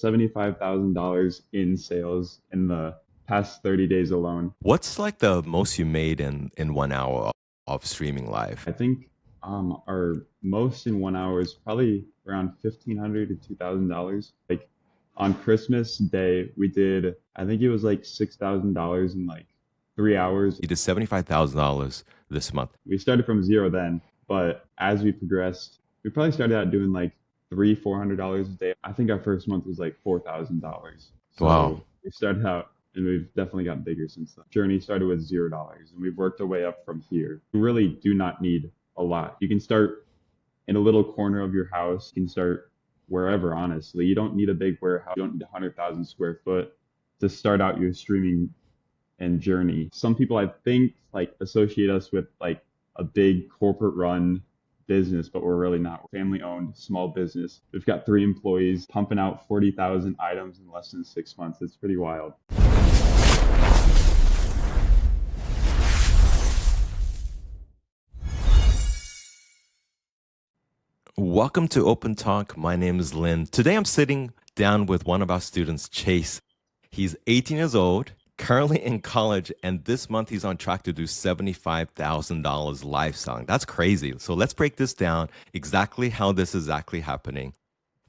$75,000 in sales in the past 30 days alone. What's like the most you made in 1 hour of streaming live? I think our most in 1 hour is probably around $1,500 to $2,000. Like on Christmas Day, we did, I think it was like $6,000 in like 3 hours. You did $75,000 this month. We started from zero then, but as we progressed, we probably started out doing like $400 a day. I think our first month was like $4,000. Wow. So we started out and we've definitely gotten bigger since then. Journey started with $0 and we've worked our way up from here. You really do not need a lot. You can start in a little corner of your house. You can start wherever, honestly. You don't need a big warehouse. You don't need 100,000 square foot to start out your streaming and journey. Some people I think like associate us with like a big corporate run business, but we're really not. We're family owned, small business. We've got 3 employees pumping out 40,000 items in less than 6 months. It's pretty wild. Welcome to Open Talk. My name is Lynn. Today I'm sitting down with one of our students, Chase. He's 18 years old, currently in college, and this month he's on track to do $75,000 live selling. That's crazy. So let's break this down, exactly how this is exactly happening.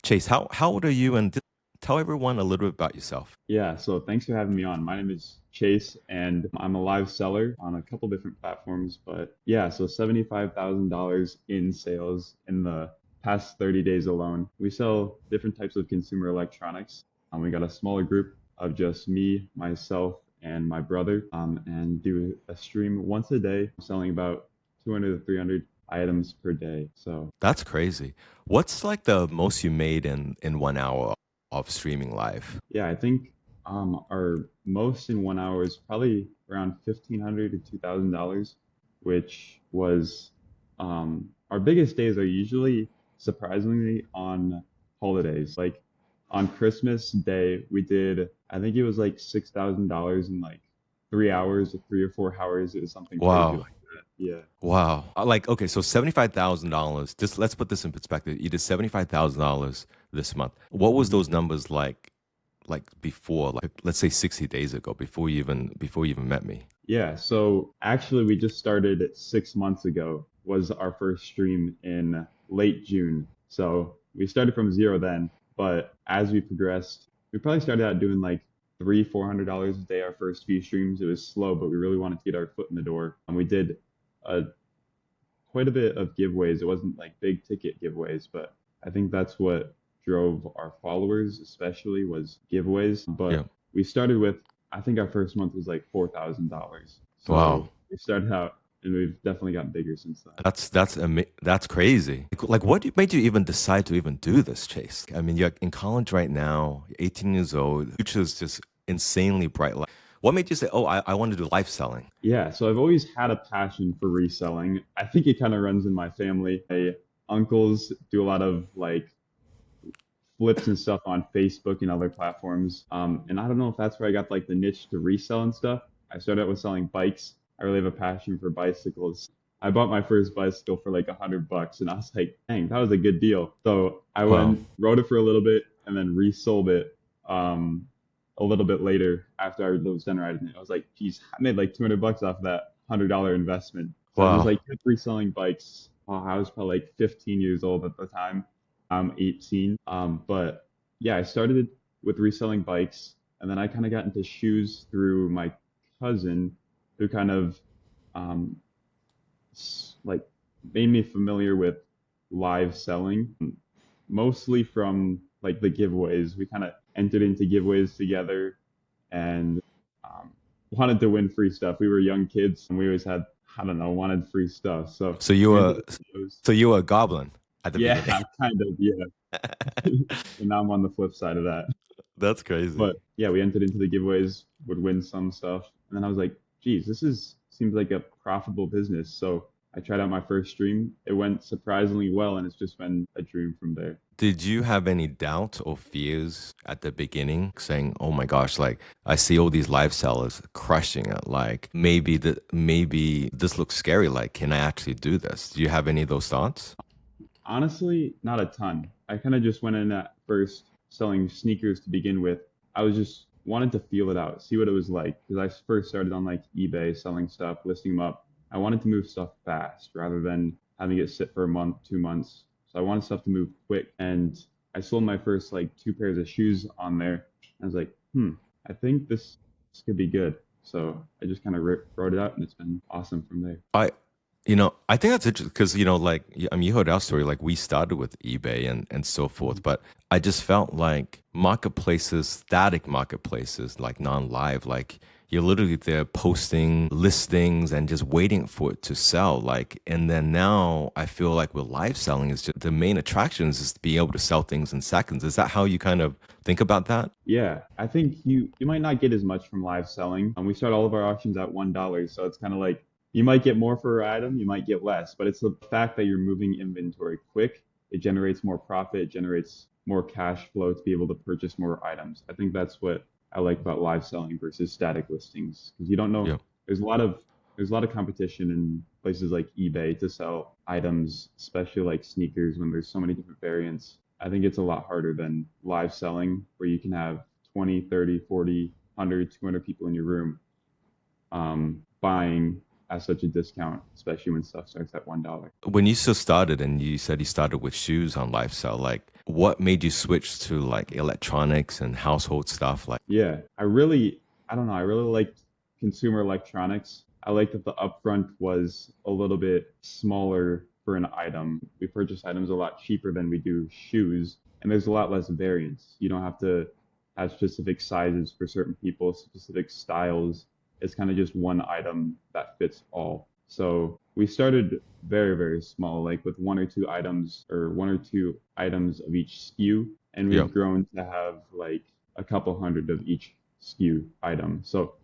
Chase, how old are you? And tell everyone a little bit about yourself. Yeah, so thanks for having me on. My name is Chase, and I'm a live seller on a couple different platforms. But yeah, so $75,000 in sales in the past 30 days alone. We sell different types of consumer electronics. We got a smaller group of just me, myself, and my brother, and do a stream once a day, selling about 200 to 300 items per day. So That's crazy. What's like the most you made in 1 hour of streaming live? yeah, I think our most in 1 hour is probably around $1,500 to $2,000, which was our biggest days are usually surprisingly on holidays. Like on Christmas Day, we did I think it was like $6,000 in like 3 hours or 3 or 4 hours. It was something crazy Wow. like that. Yeah. Wow. Like, okay, so $75,000. Just let's put this in perspective. You did $75,000 this month. What was Mhm. those numbers like before, like let's say 60 days ago, before you even met me? Yeah, so actually, we just started 6 months ago, was our first stream in late June. So we started from zero then, but as we progressed, we probably started out doing like $400 a day our first few streams. It was slow, but we really wanted to get our foot in the door. And we did uh, quite a bit of giveaways. It wasn't like big ticket giveaways, but I think that's what drove our followers, especially was giveaways. Yeah. But we started with, I think our first month was like $4,000. Wow. So we started out and we've definitely gotten bigger since then. That's crazy. Like, what made you even decide to even do this, Chase? I mean, you're in college right now, you're 18 years old, future is just insanely bright. Like, what made you say, "Oh, I want to do live selling"? Yeah, so I've always had a passion for reselling. I think it kind of runs in my family. My uncles do a lot of like flips and stuff on Facebook and other platforms. And I don't know if that's where I got like the niche to resell and stuff. I started out with selling bikes. I really have a passion for bicycles. I bought my first bicycle for like $100, and I was like, dang, that was a good deal. So I Wow. went, rode it for a little bit, and then resold it a little bit later after I was done riding it. I was like, geez, I made like $200 off of that $100 investment. So I just Wow. like kept reselling bikes. I was probably like 15 years old at the time. I'm 18. But yeah, I started with reselling bikes, and then I kind of got into shoes through my cousin, who kind of um, like made me familiar with live selling, mostly from like the giveaways. We kind of entered into giveaways together and um, wanted to win free stuff. We were young kids and we always had, I don't know, wanted free stuff. So So you we entered were into those. so you were a goblin at the Yeah, beginning. kind of. Yeah. And now I'm on the flip side of that. That's crazy. But yeah, we entered into the giveaways, would win some stuff. And then I was like, geez, this is seems like a profitable business. So I tried out my first stream. It went surprisingly well, and it's just been a dream from there. Did you have any doubt or fears at the beginning saying, "Oh my gosh, like I see all these live sellers crushing it. Like maybe this looks scary. Like, can I actually do this?" Do you have any of those thoughts? Honestly, not a ton. I kind of just went in at first selling sneakers to begin with, I was just wanted to feel it out, see what it was like. Because I first started on like eBay selling stuff, listing them up. I wanted to move stuff fast rather than having it sit for a month, 2 months. So I wanted stuff to move quick. And I sold my first like two pairs of shoes on there. I was like, I think this could be good. So I just kind of wrote it out, and it's been awesome from there. I I think that's interesting because, like, I mean, you heard our story. Like, we started with eBay and so forth, Mhm. but I just felt like marketplaces, static marketplaces, like non-live, like you're literally there posting listings and just waiting for it to sell. Like, and then now I feel like with live selling, is just the main attraction is just to be able to sell things in seconds. Is that how you kind of think about that? Yeah, I think you might not get as much from live selling. We start all of our auctions at $1, so it's kind of like you might get more for an item, you might get less, but it's the fact that you're moving inventory quick. It generates more profit, it generates more cash flow to be able to purchase more items. I think that's what I like about live selling versus static listings because you don't know Yeah. there's a lot of there's a lot of competition in places like eBay to sell items, especially like sneakers when there's so many different variants. I think it's a lot harder than live selling where you can have 20, 30, 40, 100, 200 people in your room buying at such a discount, especially when stuff starts at $1. When you still started and you said you started with shoes on lifestyle, like what made you switch to like electronics and household stuff? Like, Yeah, I don't know, I really liked consumer electronics. I liked that the upfront was a little bit smaller for an item. We purchase items a lot cheaper than we do shoes, and there's a lot less variance. You don't have to have specific sizes for certain people, specific styles. It's kind of just one item that fits all. So we started very, very small, like with one or two items or one or two items of each SKU, and yeah, we've grown to have like a couple hundred of each SKU item. So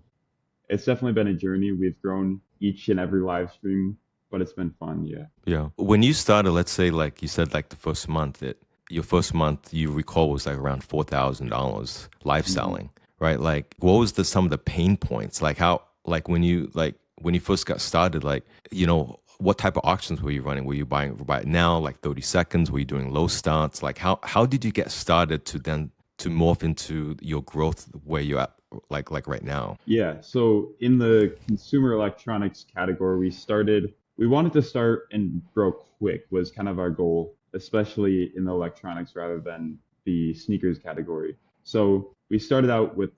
it's definitely been a journey. We've grown each and every live stream, but it's been fun. Yeah. yeah. When you started, let's say like you said, like the first month, your first month you recall was like around $4,000 live Mhm. selling, right? Like, what was some of the pain points? Like how, like when you first got started, like what type of auctions were you running? Were you buying right now, like 30 seconds? Were you doing low starts? Like how did you get started to then to morph into your growth where you're at, like right now? Yeah. So in the consumer electronics category, we wanted to start and grow quick was kind of our goal, especially in the electronics rather than the sneakers category. So we started out with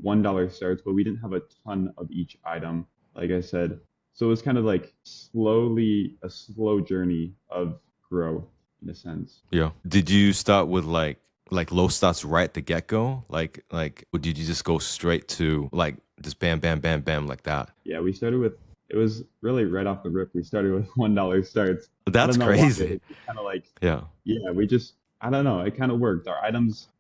$1 starts, but we didn't have a ton of each item, like I said. So it was kind of like a slow journey of growth in a sense. Yeah. Did you start with like low starts right at the get go? Or did you just go straight to like just bam, bam, bam, bam like that? Yeah, it was really right off the rip. We started with $1 starts. I That's don't know why. crazy. It's just kind of like, Yeah. yeah, I don't know. It kind of worked.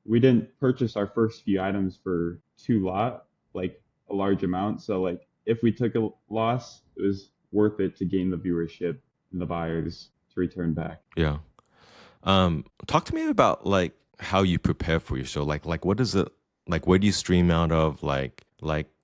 We didn't purchase our first few items for too lot, like a large amount. So like if we took a loss, it was worth it to gain the viewership and the buyers to return back. Yeah. Talk to me about like how you prepare for your show. Like what is it like where do you stream out of? Like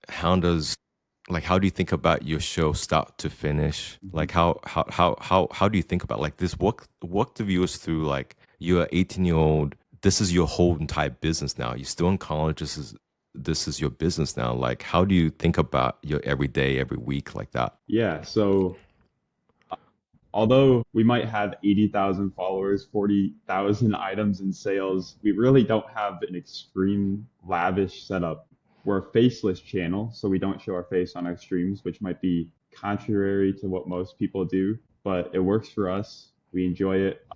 how do you think about your show start to finish? Mhm. Like how do you think about like this walk the viewers through like you're an 18-year-old, this is your whole entire business now. You're still in college, this is your business now. Like how do you think about your every day, every week like that? Yeah, so although we might have 80,000 followers, 40,000 items in sales, we really don't have an extreme lavish setup. We're a faceless channel, so we don't show our face on our streams, which might be contrary to what most people do, but it works for us. We enjoy it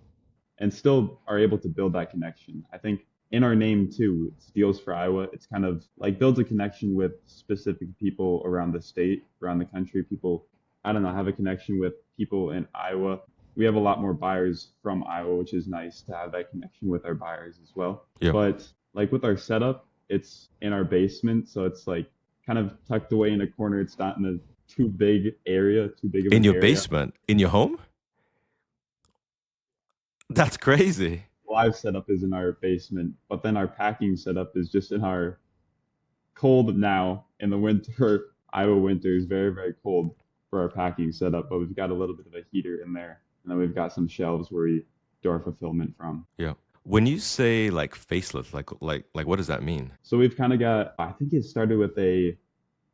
and still are able to build that connection. I think in our name too, it's Deals for Iowa. It's kind of like builds a connection with specific people around the state, around the country. People, I don't know, have a connection with people in Iowa. We have a lot more buyers from Iowa, which is nice to have that connection with our buyers as well. Yeah. But like with our setup, it's in our basement, so it's like kind of tucked away in a corner. It's not in a too big of In an your area. basement, in your home? That's crazy. Live setup is in our basement, but then our packing setup is just in our cold now in the winter. Iowa winter is very, very cold for our packing setup, but we've got a little bit of a heater in there. And then we've got some shelves where we do our fulfillment from. Yeah. When you say like faceless, like what does that mean? So we've kind of got, I think it started with a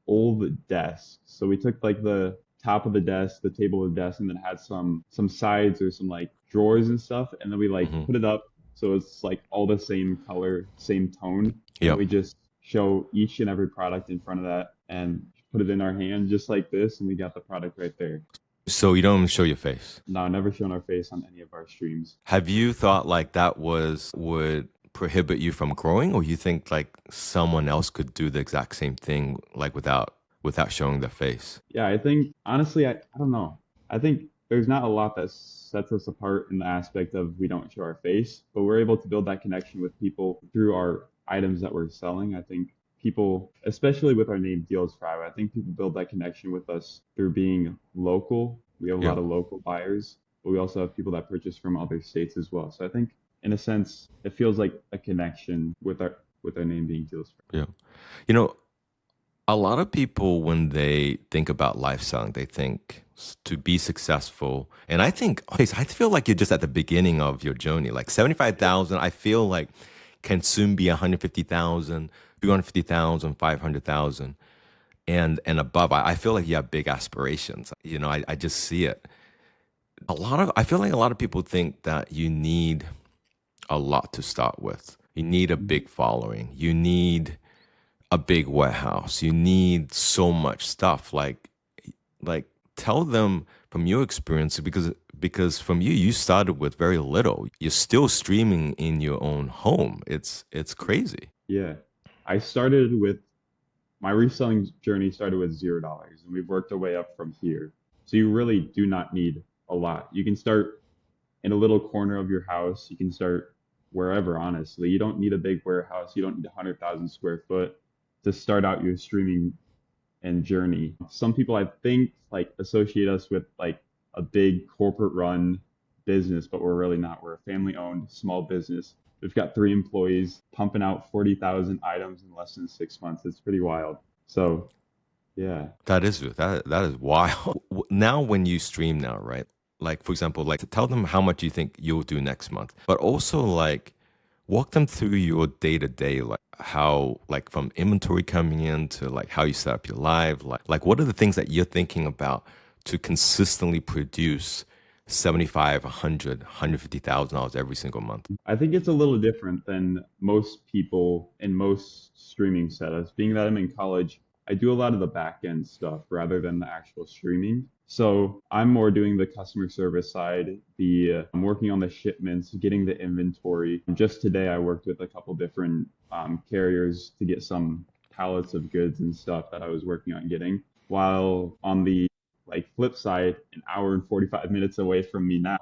old desk. So we took like the top of the desk, the table of the desk, and then had some sides or some like drawers and stuff, and then we like Hmm. put it up so it's like all the same color, same tone, and then Yep. we just show each and every product in front of that and put it in our hand just like this, and we got the product right there. So you don't show your face. No, never shown our face on any of our streams. Have you thought like that was would prohibit you from growing, or you think like someone else could do the exact same thing like without showing their face? Yeah, I think honestly, I don't know. I think there's not a lot that sets us apart in the aspect of we don't show our face, but we're able to build that connection with people through our items that we're selling. I think people, especially with our name Deals Friday, I think people build that connection with us through being local. We have a Yeah. lot of local buyers, but we also have people that purchase from other states as well. So I think in a sense, it feels like a connection with our name being Deals Friday. Yeah. You know, a lot of people, when they think about lifestyle, they think to be successful. And I think, okay, so I feel like you're just at the beginning of your journey. Like 75,000, I feel like can soon be 150,000, 250,000, 500,000, and above. I feel like you have big aspirations. You know, I just see it. I feel like a lot of people think that you need a lot to start with. You need a Mhm. big following. You need a big warehouse. You need so much stuff. Like tell them from your experience because from you started with very little. You're still streaming in your own home. It's crazy. Yeah. I started with my reselling journey started with $0, and we've worked our way up from here. So you really do not need a lot. You can start in a little corner of your house. You can start wherever, honestly. You don't need a big warehouse. You don't need 100,000 square foot to start out your streaming and journey. Some people I think like associate us with like a big corporate run business, but we're really not. We're a family owned small business. We've got 3 employees pumping out 40,000 items in less than 6 months. It's pretty wild. So yeah, That is wild. Now when you stream now, right? Like for example, like tell them how much you think you'll do next month, but also like walk them through your day to day, like how like from inventory coming in to like how you set up your live, like what are the things that you're thinking about to consistently produce 75, 100, $150,000 every single month? I think it's a little different than most people in most streaming setups. Being that I'm in college, I do a lot of the back end stuff rather than the actual streaming. So I'm more doing the customer service side, I'm working on the shipments, getting the inventory. Just today, I worked with a couple different carriers to get some pallets of goods and stuff that I was working on getting. While on the like flip side, an hour and 45 minutes away from me now,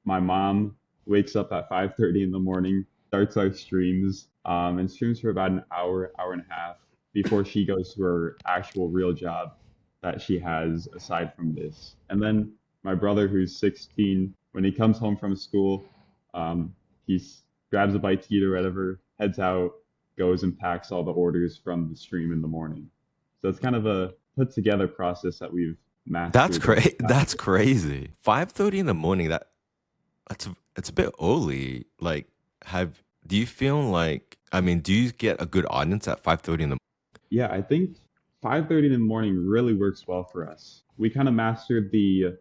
my mom wakes up at 5:30 in the morning, starts our streams, and streams for about an hour, hour and a half before she goes to her actual real job that she has aside from this. And then my brother, who's 16, when he comes home from school, he grabs a bite to eat or whatever, heads out, goes and packs all the orders from the stream in the morning. So it's kind of a put together process that we've That's mastered over crazy. the past That's crazy. 5:30 in the morning. That's it's a bit early. Like, have do you feel like I mean, do you get a good audience at 5:30 in the Yeah, I think 5:30 in the morning really works well for us. We kind of mastered the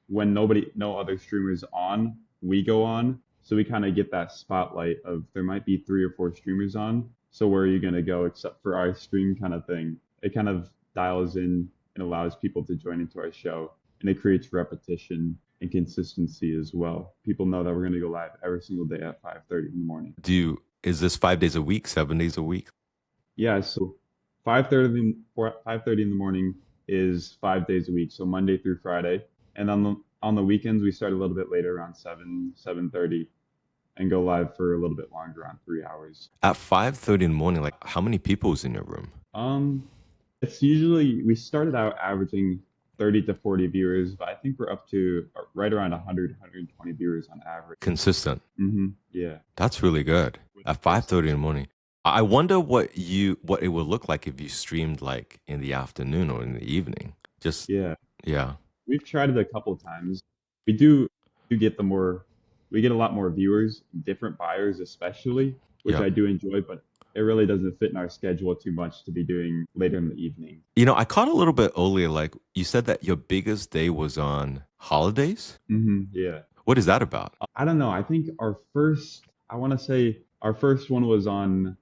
when no other streamers on, we go on. So we kind of get that spotlight of there might be 3 or 4 streamers on. So where are you going to go except for our stream kind of thing? It kind of dials in and allows people to join into our show, and it creates repetition and consistency as well. People know that we're going to go live every single day at 5:30 in the morning. do you is this 5 days a week, 7 days a week? Yeah, so 5:30 in the morning is 5 days a week, so Monday through Friday. And on the weekends we start a little bit later around 7:30 and go live for a little bit longer on 3 hours. At 5:30 in the morning, like how many people is in your room? Um, it's usually we started out averaging 30 to 40 viewers, but I think we're up to right around 100, 120 viewers on average. Consistent. Yeah. That's really good. With At this. 5:30 in the morning. I wonder what it would look like if you streamed like in the afternoon or in the evening. Just Yeah. yeah. We've tried it a couple times. We do get the we get a lot more viewers, different buyers especially, which Yeah. I do enjoy, but it really doesn't fit in our schedule too much to be doing later in the evening. I caught a little bit earlier, like you said that your biggest day was on holidays. Yeah. What is that about? I don't know. I think I want to say our first one was on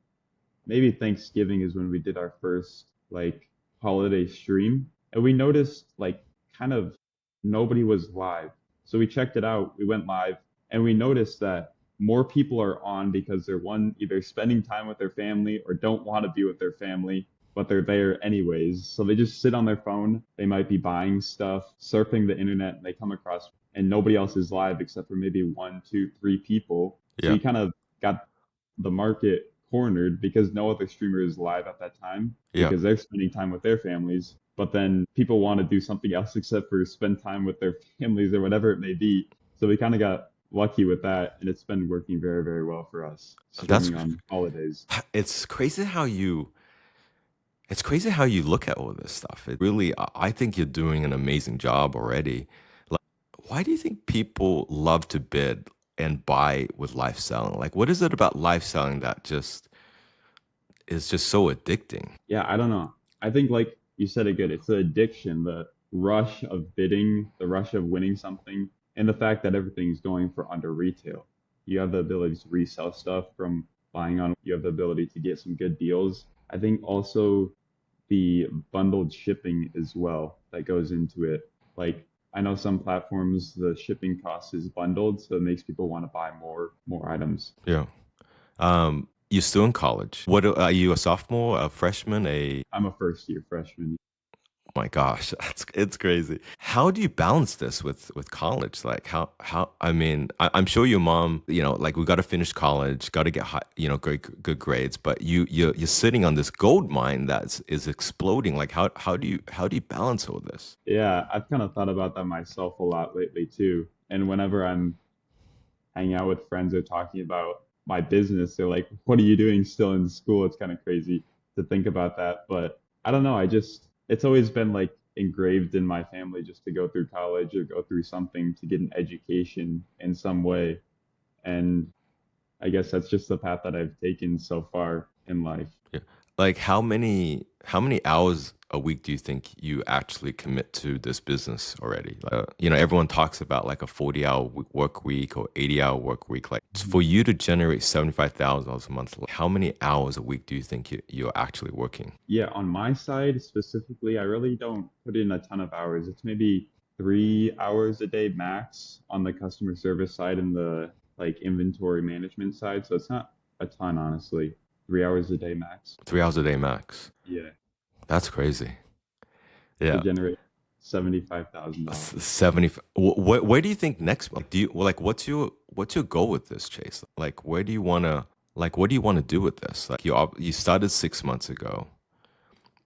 maybe Thanksgiving is when we did our first like holiday stream. And we noticed like kind of nobody was live. So we checked it out, we went live, and we noticed that more people are on because they're either spending time with their family or don't want to be with their family, but they're there anyways. So they just sit on their phone. They might be buying stuff, surfing the internet, and they come across and nobody else is live except for maybe one, two, three people. So Yeah. you kind of got the market cornered because no other streamer is live at that time Yeah. because they're spending time with their families. But then people want to do something else except for spend time with their families or whatever it may be. So we kind of got lucky with that, and it's been working very, very well for us That's streaming on holidays. it's crazy how you look at all this stuff. It really, I think you're doing an amazing job already. Like, why do you think people love to bid and buy with live selling? Like, what is it about live selling that just is just so addicting? Yeah, I don't know. I think like you said it good. It's the addiction, the rush of bidding, the rush of winning something, and the fact that everything's going for under retail. You have the ability to resell stuff from buying on. You have the ability to get some good deals. I think also the bundled shipping as well that goes into it. Like I know some platforms the shipping cost is bundled, so it makes people want to buy more items. Yeah. You're still in college. What are you, a sophomore, a freshman, a I'm a first year freshman. my gosh, it's crazy. How do you balance this with college? Like how I mean, I'm sure your mom, like we got to finish college, got to get high, great good grades, but you're sitting on this gold mine that is exploding. Like how do you balance all this? Yeah, I've kind of thought about that myself a lot lately too. And whenever I'm hanging out with friends or talking about my business, they're like, "What are you doing still in school?" It's kind of crazy to think about that, but I don't know. It's always been like engraved in my family just to go through college or go through something to get an education in some way. And I guess that's just the path that I've taken so far in life. Yeah. Like how many hours a week do you think you actually commit to this business already? Like, everyone talks about like a 40-hour work week or 80-hour work week. Like for you to generate $75,000 a month, like, how many hours a week do you think you're actually working? Yeah, on my side specifically, I really don't put in a ton of hours. It's maybe 3 hours a day max on the customer service side and the like inventory management side. So it's not a ton, honestly. 3 hours a day max. 3 hours a day max. Yeah, That's crazy. to Yeah. generate $75,000. 70. Where do you think next? Like, do you well, like what's your goal with this, Chase? Like, where do you wanna like what do you want to do with this? Like, you started 6 months ago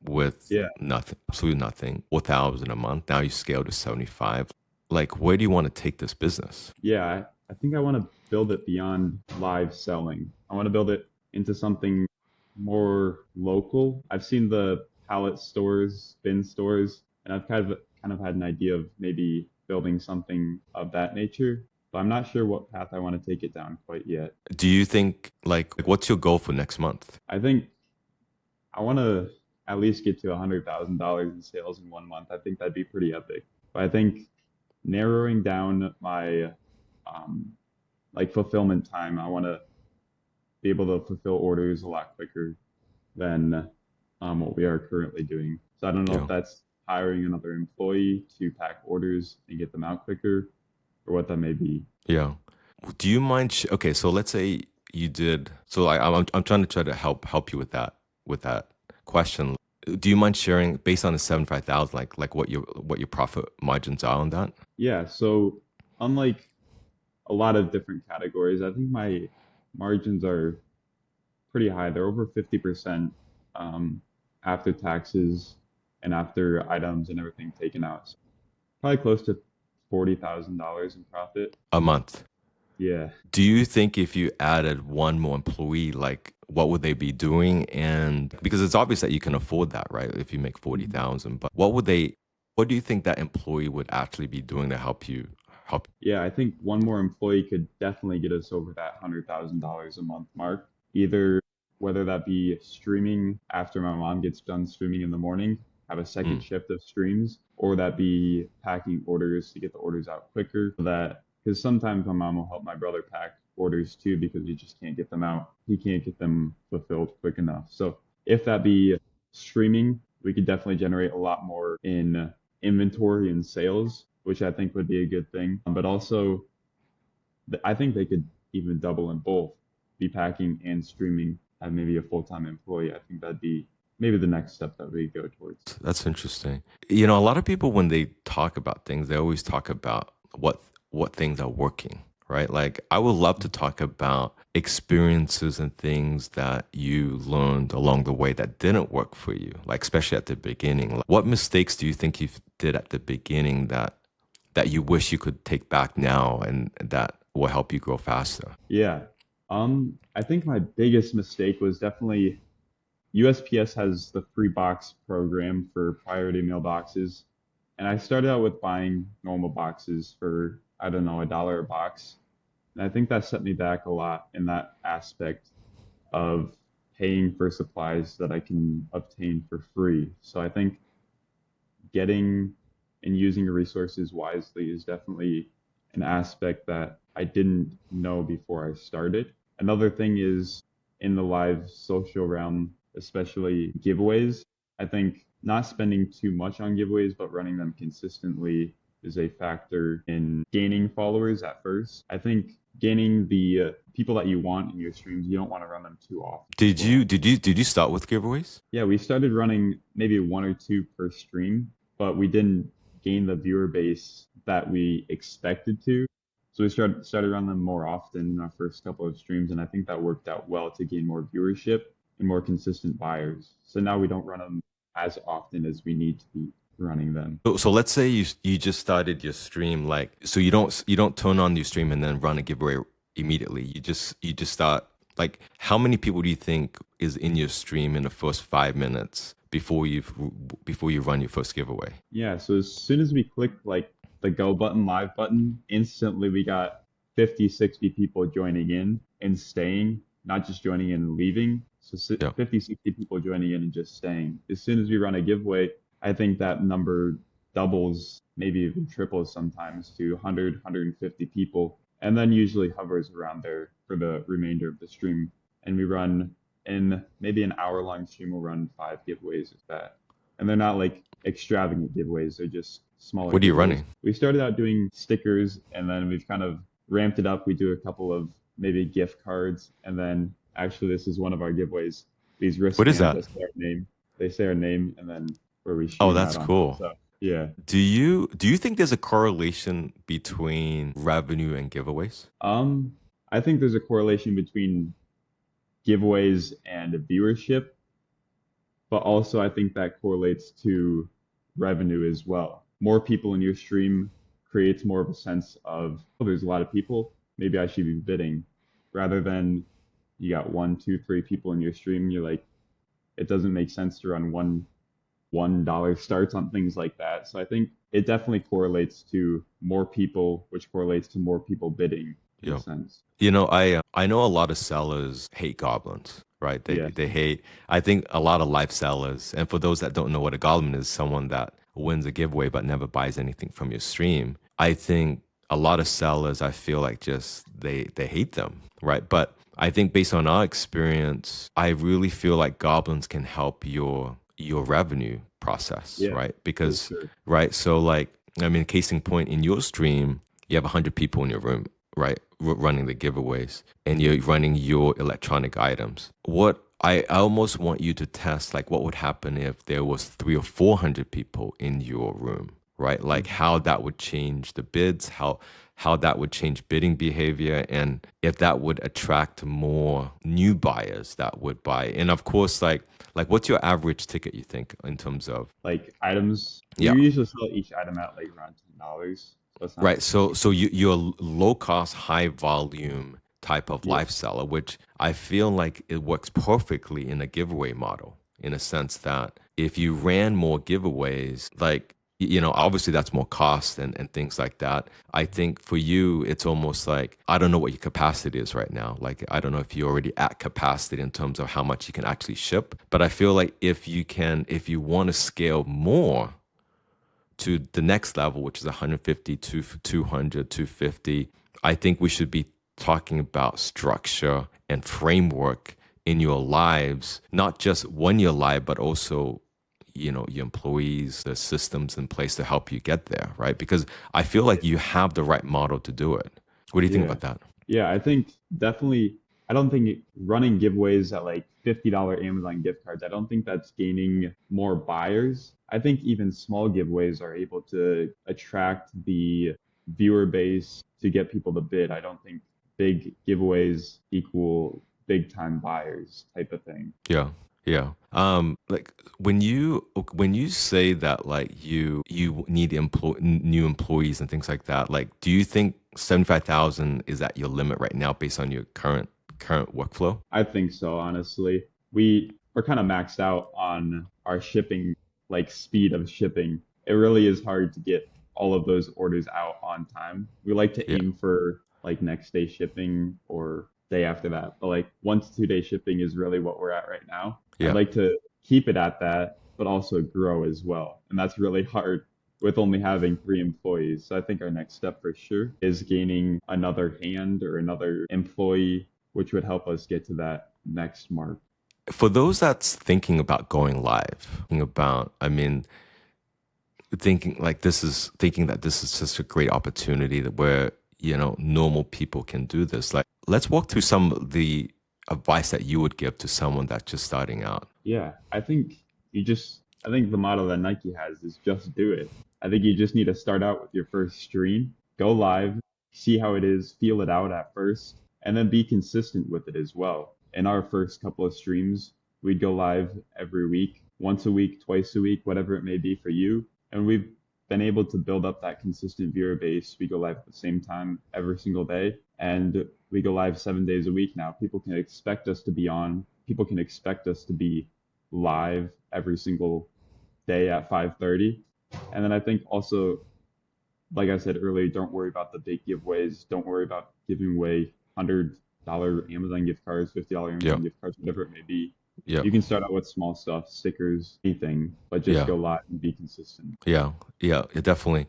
with Yeah, nothing, absolutely nothing, 4,000 a month. Now you scale to 75. Like, where do you want to take this business? yeah. I think I want to build it beyond live selling. I want to build it into something more local. I've seen the pallet stores, bin stores, and I've kind of had an idea of maybe building something of that nature, but I'm not sure what path I want to take it down quite yet. Do you think like what's your goal for next month? I think I want to at least get to $100,000 in sales in 1 month. I think that'd be pretty epic. But I think narrowing down my um, like fulfillment time, I want to be able to fulfill orders a lot quicker than what we are currently doing. So I don't know if Yeah. that's hiring another employee to pack orders and get them out quicker or what that may be. Yeah. Do you mind? Okay, so let's say you did. So I'm trying to help you with that question. Do you mind sharing based on the 75,000, like what your profit margins are on that? Yeah, so unlike a lot of different categories, I think my margins are pretty high. They're over 50% um, after taxes and after items and everything taken out. So probably close to $40,000 in profit. A month. Yeah. Do you think if you added one more employee, like what would they be doing? And because it's obvious that you can afford that, right? If you make Mhm. 40,000, but what do you think that employee would actually be doing to help you? help? Yeah, I think one more employee could definitely get us over that $100,000 a month mark. Either whether that be streaming after my mom gets done streaming in the morning, have a second Mm. shift of streams, or that be packing orders to get the orders out quicker. So that because sometimes my mom will help my brother pack orders too because he just can't get them out. He can't get them fulfilled quick enough. So if that be streaming, we could definitely generate a lot more in inventory and sales, which I think would be a good thing. But also, I think they could even double in both, be packing and streaming, and maybe a full-time employee. I think that'd be maybe the next step that we go towards. That's interesting. You know, a lot of people when they talk about things, they always talk about what things are working, right? Like I would love to talk about experiences and things that you learned along the way that didn't work for you, like especially at the beginning. Like, what mistakes do you think you did at the beginning that you wish you could take back now and that will help you grow faster? Yeah. I think my biggest mistake was definitely USPS has the free box program for priority mailboxes. And I started out with buying normal boxes for, I don't know, $1 a box. And I think that set me back a lot in that aspect of paying for supplies that I can obtain for free. So I think getting and using your resources wisely is definitely an aspect that I didn't know before I started. Another thing is in the live social realm, especially giveaways. I think not spending too much on giveaways, but running them consistently is a factor in gaining followers at first. I think gaining the people that you want in your streams, you don't want to run them too often as well. Did you start with giveaways? Yeah, we started running maybe one or two per stream, but we didn't gain the viewer base that we expected to. So we started running them more often in our first couple of streams, and I think that worked out well to gain more viewership and more consistent buyers. So now we don't run them as often as we need to be running them. So let's say you just started your stream like so you don't turn on your stream and then run a giveaway immediately. You just start like how many people do you think is in your stream in the first 5 minutes before you run your first giveaway? Yeah, so as soon as we clicked like the go button, live button, instantly we got 50, 60 people joining in and staying, not just joining in and leaving. So Yeah. 50, 60 people joining in and just staying. As soon as we run a giveaway, I think that number doubles, maybe even triples sometimes to 100, 150 people, and then usually hovers around there for the remainder of the stream. And we run in maybe an hour-long stream, we'll run 5 giveaways at that. And they're not like extravagant giveaways, they're just smaller What are you giveaways. running? We started out doing stickers and then we've kind of ramped it up. We do a couple of maybe gift cards, and then actually this is one of our giveaways. These What is wristbands that? that say our name. They say our name and then where we shoot Oh, them that's out on it. cool. So yeah. Do you think there's a correlation between revenue and giveaways? I think there's a correlation between giveaways and viewership, but also I think that correlates to revenue as well. More people in your stream creates more of a sense of, oh, there's a lot of people, maybe I should be bidding, rather than you got one, two, three people in your stream, you're like, it doesn't make sense to run $1 starts on things like that. So I think it definitely correlates to more people, which correlates to more people bidding in a Yeah. sense. You know, I know a lot of sellers hate goblins, right? They Yes. they hate. I think a lot of live sellers, and for those that don't know what a goblin is, someone that wins a giveaway but never buys anything from your stream. I think a lot of sellers, I feel like just they hate them, right? But I think based on our experience, I really feel like goblins can help your revenue process, Yeah, right? for Because sure. right, so like I mean, case in point, in your stream, you have 100 people in your room, right, running the giveaways, and you're running your electronic items. What I almost want you to test, like, what would happen if there was 300 or 400 people in your room, right? Like, Mhm. how that would change the bids, how that would change bidding behavior, and if that would attract more new buyers that would buy. And of course, like, what's your average ticket, you think, in terms of? Like items, we Yeah. usually sell each item at like around $10, so it's not Right. So expensive. so you're a low cost, high volume type of Yeah, life seller, which I feel like it works perfectly in a giveaway model, in a sense that if you ran more giveaways, like obviously that's more cost and things like that. I think for you, it's almost like, I don't know what your capacity is right now. Like, I don't know if you're already at capacity in terms of how much you can actually ship. But I feel like if you want to scale more to the next level, which is 150 to 200, 250, I think we should be talking about structure and framework in your lives, not just when you're live, but also, your employees, the systems in place to help you get there, right? Because I feel like you have the right model to do it. What do you think Yeah. about that? Yeah, I think definitely, I don't think running giveaways at like $50 Amazon gift cards, I don't think that's gaining more buyers. I think even small giveaways are able to attract the viewer base to get people to bid. I don't think big giveaways equal big time buyers type of thing. Yeah. Yeah. Like when you say that, like, you need new employees and things like that, like, do you think 75,000 is at your limit right now based on your current workflow? I think so, honestly. We're kind of maxed out on our shipping, like speed of shipping. It really is hard to get all of those orders out on time. We like to Yeah. aim for like next day shipping or day after that. But like 1 to 2 day shipping is really what we're at right now. I'd Yeah. like to keep it at that, but also grow as well. And that's really hard with only having 3 employees. So I think our next step for sure is gaining another hand or another employee which would help us get to that next mark. For those that's thinking about going live, thinking about, I mean, thinking that this is such a great opportunity that where, normal people can do this. Like, let's walk through some of the advice that you would give to someone that's just starting out. Yeah, I think the motto that Nike has is just do it. I think you just need to start out with your first stream, go live, see how it is, feel it out at first, and then be consistent with it as well. In our first couple of streams, we'd go live every week, once a week, twice a week, whatever it may be for you. And we've been able to build up that consistent viewer base. We go live at the same time every single day, and we go live 7 days a week now. People can expect us to be on. People can expect us to be live every single day at 5:30. And then I think also, like I said earlier, don't worry about the big giveaways. Don't worry about giving away $100 Amazon gift cards, $50 Yeah. Amazon gift cards, whatever it may be. Yeah. You can start out with small stuff, stickers, anything, but just Yeah. go live and be consistent. Yeah. Yeah. Definitely.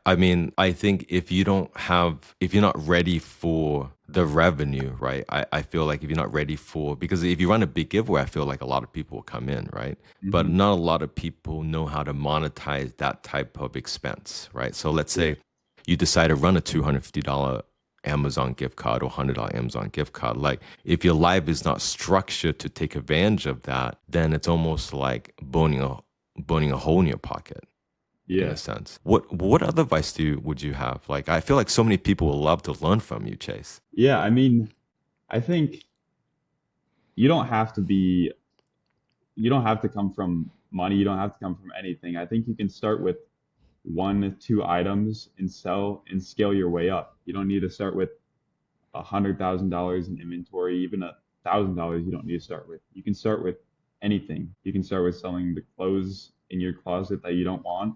I mean, I think if you're not ready for the revenue, right? I feel like if you're not ready because if you run a big giveaway, I feel like a lot of people will come in, right? But Hmm. not a lot of people know how to monetize that type of expense, right? So let's Yeah. say you decide to run a $250 Amazon gift card or $100 Amazon gift card. Like, if your life is not structured to take advantage of that, then it's almost like burning a hole in your pocket in a Yeah. sense. What other advice would you have? Like, I feel like so many people will love to learn from you, Chase. Yeah. I mean, I think you don't have to be, you don't have to come from money. You don't have to come from anything. I think you can start with 1, 2 items and sell and scale your way up. You don't need to start with $100,000 in inventory, even $1,000 you don't need to start with. You can start with anything. You can start with selling the clothes in your closet that you don't want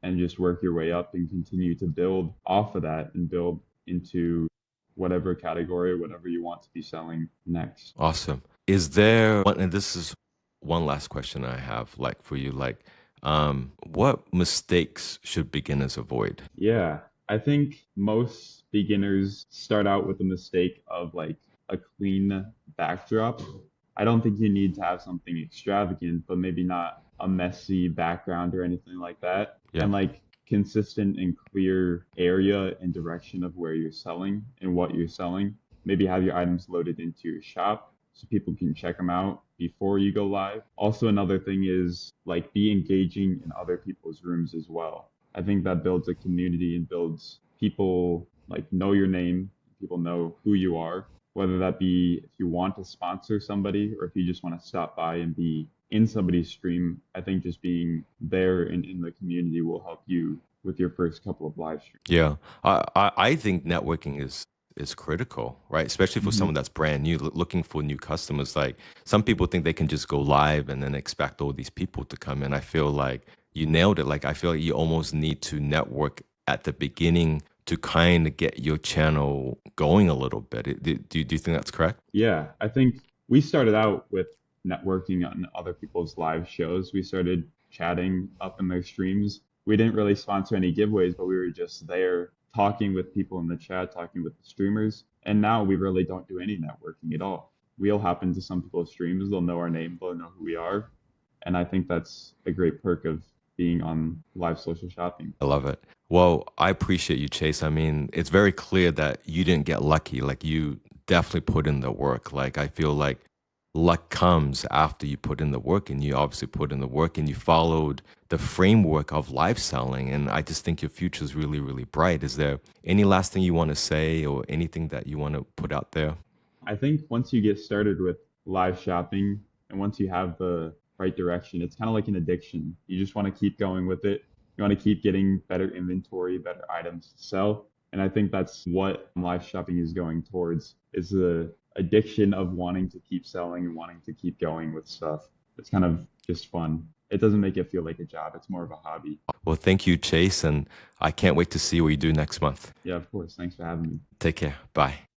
and just work your way up and continue to build off of that and build into whatever category, whatever you want to be selling next. Awesome. Is there one, and this is one last question I have, like, for you, like, what mistakes should beginners avoid? Yeah, I think most beginners start out with the mistake of like a clean backdrop. I don't think you need to have something extravagant, but maybe not a messy background or anything like that. Yeah. And like consistent and clear area and direction of where you're selling and what you're selling. Maybe have your items loaded into your shop so people can check them out before you go live. Also, another thing is like be engaging in other people's rooms as well. I think that builds a community and builds people like know your name, people know who you are, whether that be if you want to sponsor somebody or if you just want to stop by and be in somebody's stream. I think just being there and in the community will help you with your first couple of live streams. Yeah. I think networking is critical, right? Especially for Hmm. someone that's brand new, looking for new customers. Like, some people think they can just go live and then expect all these people to come in. I feel like you nailed it. Like I feel like you almost need to network at the beginning to kind of get your channel going a little bit. Do you think that's correct? Yeah, I think we started out with networking on other people's live shows. We started chatting up in their streams. We didn't really sponsor any giveaways, but we were just there talking with people in the chat, talking with the streamers. And now we really don't do any networking at all. We'll hop into some people's streams, they'll know our name, they'll know who we are. And I think that's a great perk of being on live social shopping. I love it. Well, I appreciate you, Chase. I mean, it's very clear that you didn't get lucky. Like you definitely put in the work. Like I feel like luck comes after you put in the work, and you obviously put in the work and you followed the framework of live selling. And I just think your future is really, really bright. Is there any last thing you want to say or anything that you want to put out there? I think once you get started with live shopping and once you have the right direction, it's kind of like an addiction. You just want to keep going with it. You want to keep getting better inventory, better items to sell. And I think that's what live shopping is going towards is the addiction of wanting to keep selling and wanting to keep going with stuff. It's kind of just fun. It doesn't make it feel like a job. It's more of a hobby. Well, thank you, Chase. And I can't wait to see what you do next month. Yeah, of course. Thanks for having me. Take care. Bye.